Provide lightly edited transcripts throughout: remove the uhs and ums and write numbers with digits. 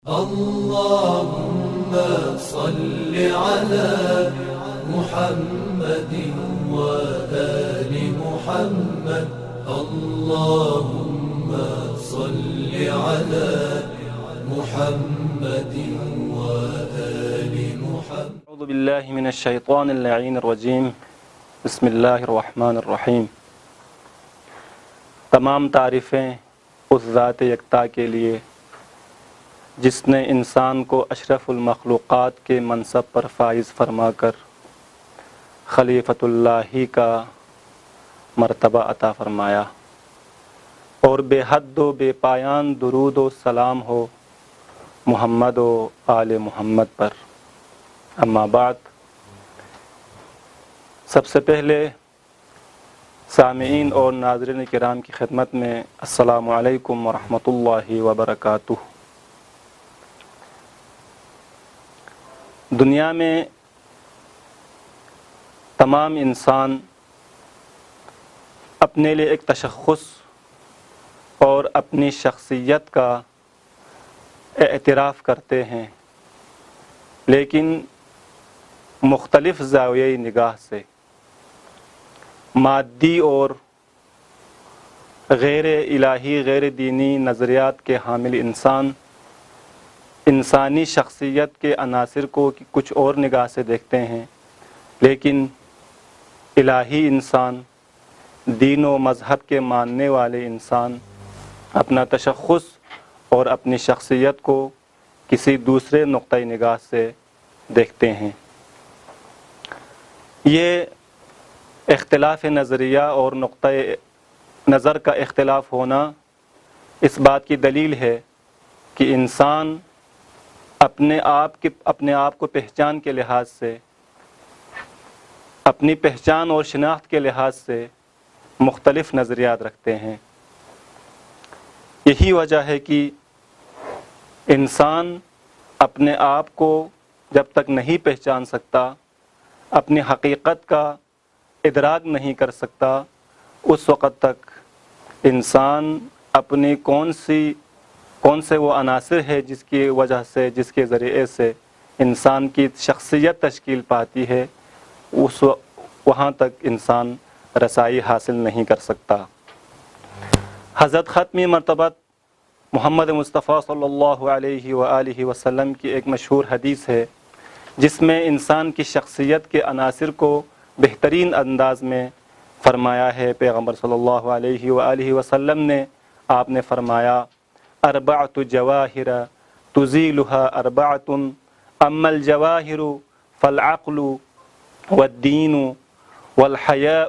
اللهم صل على محمد وآل محمد. اللهم صل على محمد وآل محمد. اعوذ باللہ من الشیطان اللعین الرجیم. بسم اللہ الرحمن الرحیم. تمام تعریفیں اس ذات یکتا کے لیے جس نے انسان کو اشرف المخلوقات کے منصب پر فائز فرما کر خلیفۃ اللہ کا مرتبہ عطا فرمایا، اور بے حد و بے پایان درود و سلام ہو محمد و آل محمد پر. اما بعد، سب سے پہلے سامعین اور ناظرین کرام کی خدمت میں السلام علیکم ورحمۃ اللہ وبرکاتہ. دنیا میں تمام انسان اپنے لیے ایک تشخص اور اپنی شخصیت کا اعتراف کرتے ہیں، لیکن مختلف زاویہ نگاہ سے. مادی اور غیر الہی غیر دینی نظریات کے حامل انسان انسانی شخصیت کے عناصر کو کچھ اور نگاہ سے دیکھتے ہیں، لیکن الہی انسان، دین و مذہب کے ماننے والے انسان اپنا تشخص اور اپنی شخصیت کو کسی دوسرے نقطۂ نگاہ سے دیکھتے ہیں. یہ اختلاف نظریہ اور نقطۂ نظر کا اختلاف ہونا اس بات کی دلیل ہے کہ انسان اپنے آپ کو پہچان کے لحاظ سے، اپنی پہچان اور شناخت کے لحاظ سے مختلف نظریات رکھتے ہیں. یہی وجہ ہے کہ انسان اپنے آپ کو جب تک نہیں پہچان سکتا، اپنی حقیقت کا ادراک نہیں کر سکتا، اس وقت تک انسان اپنی کون سے وہ عناصر ہے جس کی وجہ سے، جس کے ذریعے سے انسان کی شخصیت تشکیل پاتی ہے، وہاں تک انسان رسائی حاصل نہیں کر سکتا. حضرت ختمی مرتبت محمد مصطفیٰ صلی اللہ علیہ وآلہ وسلم کی ایک مشہور حدیث ہے جس میں انسان کی شخصیت کے عناصر کو بہترین انداز میں فرمایا ہے. پیغمبر صلی اللہ علیہ وآلہ وسلم نے آپ نے فرمایا: اربعۃ جواہر تزیلها اربعۃ، اما الجواہر فالعقل والدین والحیاء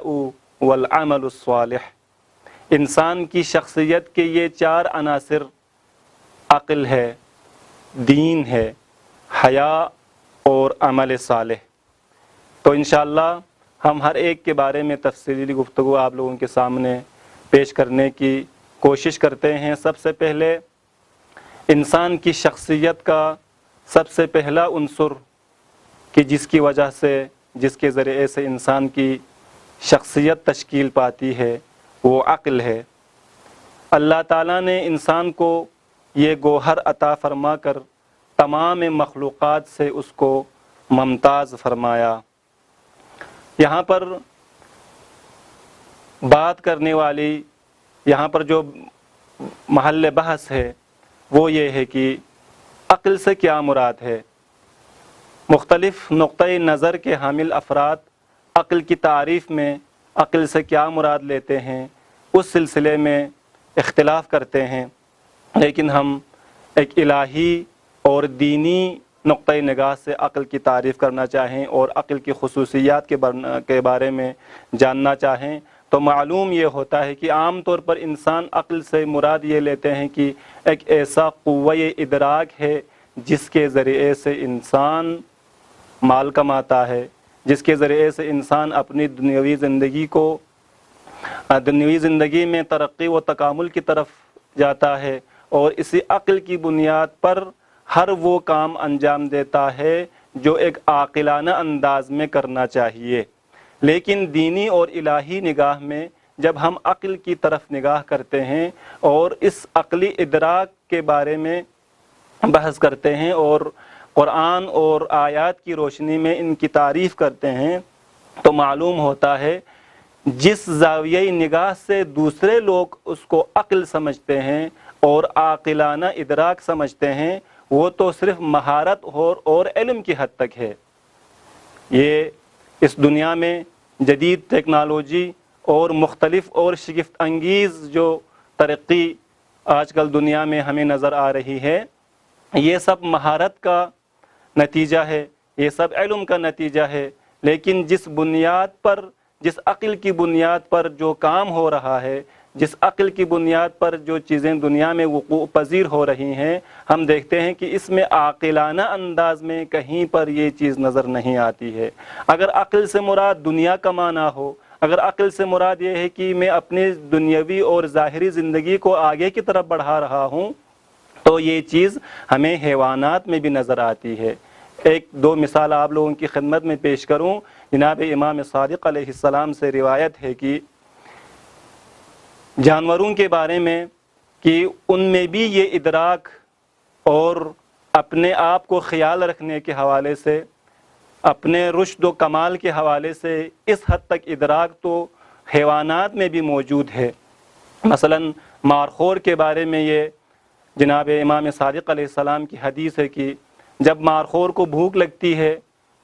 والعمل الصالح. انسان کی شخصیت کے یہ چار عناصر عقل ہے، دین ہے، حیا اور عمل صالح. تو انشاءاللہ ہم ہر ایک کے بارے میں تفصیلی گفتگو آپ لوگوں کے سامنے پیش کرنے کی کوشش کرتے ہیں. سب سے پہلے انسان کی شخصیت کا سب سے پہلا عنصر کہ جس کی وجہ سے، جس کے ذریعے سے انسان کی شخصیت تشکیل پاتی ہے، وہ عقل ہے. اللہ تعالیٰ نے انسان کو یہ گوہر عطا فرما کر تمام مخلوقات سے اس کو ممتاز فرمایا. یہاں پر بات کرنے والی، یہاں پر جو محل بحث ہے وہ یہ ہے کہ عقل سے کیا مراد ہے. مختلف نقطۂ نظر کے حامل افراد عقل کی تعریف میں عقل سے کیا مراد لیتے ہیں اس سلسلے میں اختلاف کرتے ہیں، لیکن ہم ایک الہی اور دینی نقطۂ نگاہ سے عقل کی تعریف کرنا چاہیں اور عقل کی خصوصیات کے بارے میں جاننا چاہیں تو معلوم یہ ہوتا ہے کہ عام طور پر انسان عقل سے مراد یہ لیتے ہیں کہ ایک ایسا قوہ ادراک ہے جس کے ذریعے سے انسان مال کماتا ہے، جس کے ذریعے سے انسان اپنی دنیاوی زندگی میں ترقی و تکامل کی طرف جاتا ہے، اور اسی عقل کی بنیاد پر ہر وہ کام انجام دیتا ہے جو ایک عاقلانہ انداز میں کرنا چاہیے. لیکن دینی اور الہی نگاہ میں جب ہم عقل کی طرف نگاہ کرتے ہیں اور اس عقلی ادراک کے بارے میں بحث کرتے ہیں اور قرآن اور آیات کی روشنی میں ان کی تعریف کرتے ہیں تو معلوم ہوتا ہے جس زاویہ نگاہ سے دوسرے لوگ اس کو عقل سمجھتے ہیں اور عاقلانہ ادراک سمجھتے ہیں وہ تو صرف مہارت اور علم کی حد تک ہے۔ یہ اس دنیا میں جدید ٹیکنالوجی اور مختلف اور شگفت انگیز جو ترقی آج کل دنیا میں ہمیں نظر آ رہی ہے، یہ سب مہارت کا نتیجہ ہے، یہ سب علم کا نتیجہ ہے، لیکن جس بنیاد پر، جس عقل کی بنیاد پر جو کام ہو رہا ہے، جس عقل کی بنیاد پر جو چیزیں دنیا میں وقوع پذیر ہو رہی ہیں، ہم دیکھتے ہیں کہ اس میں عاقلانہ انداز میں کہیں پر یہ چیز نظر نہیں آتی ہے۔ اگر عقل سے مراد دنیا کمانا ہو، اگر عقل سے مراد یہ ہے کہ میں اپنی دنیاوی اور ظاہری زندگی کو آگے کی طرف بڑھا رہا ہوں، تو یہ چیز ہمیں حیوانات میں بھی نظر آتی ہے۔ ایک دو مثال آپ لوگوں کی خدمت میں پیش کروں۔ جناب امام صادق علیہ السلام سے روایت ہے کہ جانوروں کے بارے میں کہ ان میں بھی یہ ادراک اور اپنے آپ کو خیال رکھنے کے حوالے سے، اپنے رشد و کمال کے حوالے سے اس حد تک ادراک تو حیوانات میں بھی موجود ہے۔ مثلا مارخور کے بارے میں یہ جناب امام صادق علیہ السلام کی حدیث ہے کہ جب مارخور کو بھوک لگتی ہے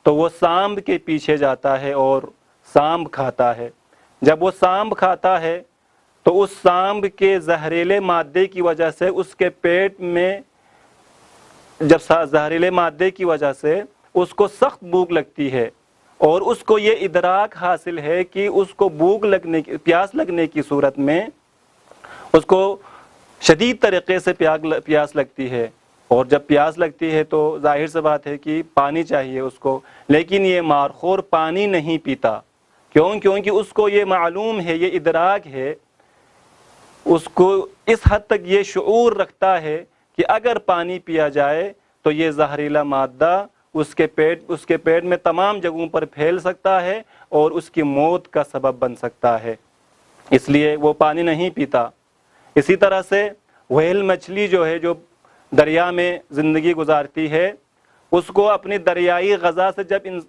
تو وہ سانب کے پیچھے جاتا ہے اور سانب کھاتا ہے۔ جب وہ سانب کھاتا ہے تو اس سانب کے زہریلے مادے کی وجہ سے اس کے پیٹ میں، جب زہریلے مادے کی وجہ سے اس کو سخت بھوک لگتی ہے اور اس کو یہ ادراک حاصل ہے کہ اس کو پیاس لگنے کی صورت میں اس کو شدید طریقے سے پیاس لگتی ہے، اور جب پیاس لگتی ہے تو ظاہر سی بات ہے کہ پانی چاہیے اس کو، لیکن یہ مارخور پانی نہیں پیتا۔ کیونکہ اس کو یہ معلوم ہے، یہ ادراک ہے، اس کو اس حد تک یہ شعور رکھتا ہے کہ اگر پانی پیا جائے تو یہ زہریلا مادہ اس کے پیٹ میں تمام جگہوں پر پھیل سکتا ہے اور اس کی موت کا سبب بن سکتا ہے، اس لیے وہ پانی نہیں پیتا۔ اسی طرح سے وہیل مچھلی جو ہے، جو دریا میں زندگی گزارتی ہے، اس کو اپنی دریائی غذا سے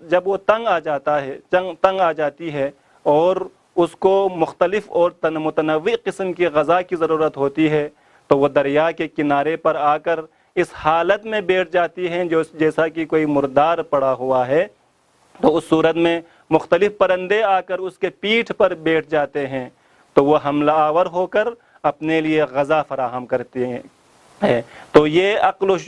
جب وہ تنگ آ جاتی ہے اور اس کو مختلف اور متنوع قسم کی غذا کی ضرورت ہوتی ہے تو وہ دریا کے کنارے پر آ کر اس حالت میں بیٹھ جاتی ہیں جیسا کہ کوئی مردار پڑا ہوا ہے، تو اس صورت میں مختلف پرندے آ کر اس کے پیٹھ پر بیٹھ جاتے ہیں تو وہ حملہ آور ہو کر اپنے لیے غذا فراہم کرتے ہیں۔ تو یہ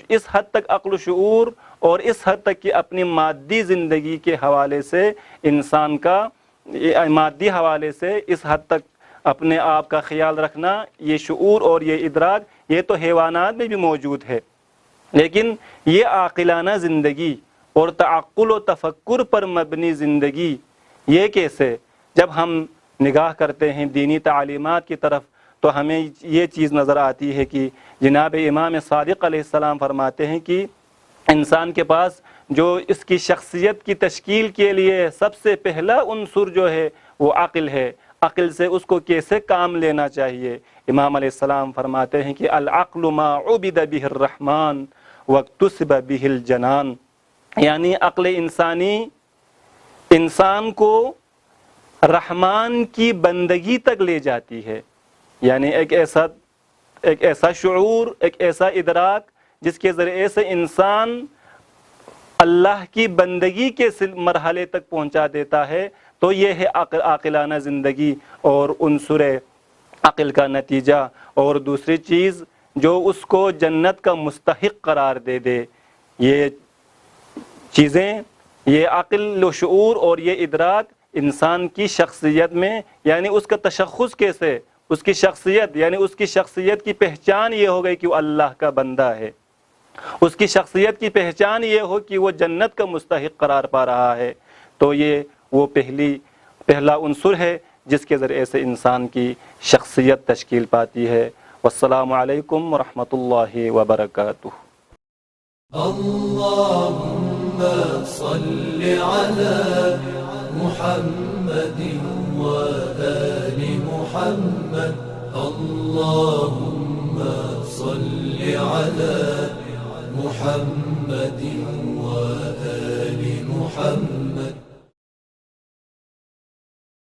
اس حد تک عقل و شعور اور اس حد تک کہ اپنی مادی زندگی کے حوالے سے انسان کا مادی حوالے سے اس حد تک اپنے آپ کا خیال رکھنا، یہ شعور اور یہ ادراک، یہ تو حیوانات میں بھی موجود ہے۔ لیکن یہ عاقلانہ زندگی اور تعقل و تفکر پر مبنی زندگی، یہ کیسے؟ جب ہم نگاہ کرتے ہیں دینی تعلیمات کی طرف تو ہمیں یہ چیز نظر آتی ہے کہ جناب امام صادق علیہ السلام فرماتے ہیں کہ انسان کے پاس جو اس کی شخصیت کی تشکیل کے لیے سب سے پہلا عنصر جو ہے وہ عقل ہے۔ عقل سے اس کو کیسے کام لینا چاہیے؟ امام علیہ السلام فرماتے ہیں کہ العقل ما عبد به الرحمن واکتسب به الجنان، یعنی عقل انسانی انسان کو رحمان کی بندگی تک لے جاتی ہے، یعنی ایک ایسا شعور، ایک ایسا ادراک جس کے ذریعے سے انسان اللہ کی بندگی کے مرحلے تک پہنچا دیتا ہے، تو یہ ہے عاقلانہ زندگی اور عنصر عقل کا نتیجہ۔ اور دوسری چیز جو اس کو جنت کا مستحق قرار دے دے، یہ چیزیں، یہ عقل و شعور اور یہ ادراک انسان کی شخصیت میں، یعنی اس کا تشخص کیسے، اس کی شخصیت، یعنی اس کی شخصیت کی پہچان یہ ہو گئی کہ وہ اللہ کا بندہ ہے، اس کی شخصیت کی پہچان یہ ہو کہ وہ جنت کا مستحق قرار پا رہا ہے، تو یہ وہ پہلا عنصر ہے جس کے ذریعے سے انسان کی شخصیت تشکیل پاتی ہے۔ والسلام علیکم ورحمۃ اللہ وبرکاتہ۔ اللهم صل على محمد وآل محمد، اللهم صل على محمد وآل محمد